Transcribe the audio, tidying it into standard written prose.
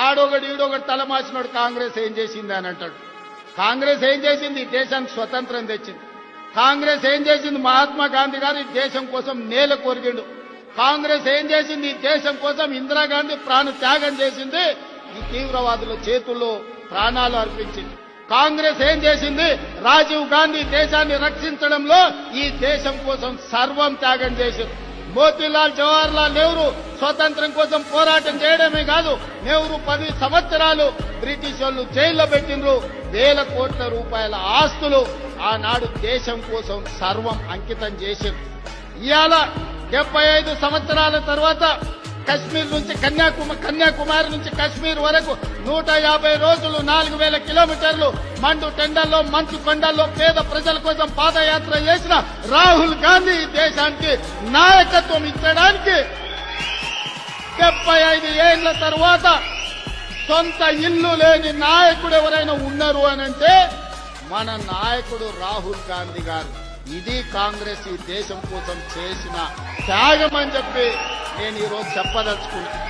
ఆడొకటి ఈడొకటి తలమాసినోడు కాంగ్రెస్ ఏం చేసింది అని అంటాడు. కాంగ్రెస్ ఏం చేసింది? దేశానికి స్వతంత్రం తెచ్చింది. కాంగ్రెస్ ఏం చేసింది? మహాత్మా గాంధీ గారు ఈ దేశం కోసం నేల కొరిగిండు. కాంగ్రెస్ ఏం చేసింది? ఈ దేశం కోసం ఇందిరాగాంధీ ప్రాణ త్యాగం చేసింది. ఈ తీవ్రవాదుల చేతుల్లో ప్రాణాలు అర్పించింది. కాంగ్రెస్ ఏం చేసింది? రాజీవ్ గాంధీ దేశాన్ని రక్షించడంలో ఈ దేశం కోసం సర్వం త్యాగం చేసింది. మోతీలాల్ జవహర్లాల్ నెహ్రూ స్వతంత్రం కోసం పోరాటం చేయడమే కాదు, నెహ్రూ 10 సంవత్సరాలు బ్రిటిష్ వాళ్ళు జైల్లో పెట్టినరు. వేల కోట్ల రూపాయల ఆస్తులు ఆనాడు దేశం కోసం సర్వం అంకితం చేశారు. ఇవాళ 75 సంవత్సరాల తర్వాత కశ్మీర్ నుంచి కన్యాకుమారి నుంచి కశ్మీర్ వరకు 150 రోజులు 4000 కిలోమీటర్లు మండు టెండల్లో మంచు కొండల్లో పేద ప్రజల కోసం పాదయాత్ర చేసిన రాహుల్ గాంధీ ఈ దేశానికి నాయకత్వం ఇచ్చడానికి 75 ఏళ్ల తర్వాత సొంత ఇల్లు లేని నాయకుడు ఎవరైనా ఉన్నారు అనంటే మన నాయకుడు రాహుల్ గాంధీ గారు. ఇది కాంగ్రెస్ ఈ దేశం కోసం చేసిన త్యాగం అని చెప్పి నేను ఈరోజు చెప్పదలుచుకున్నాను.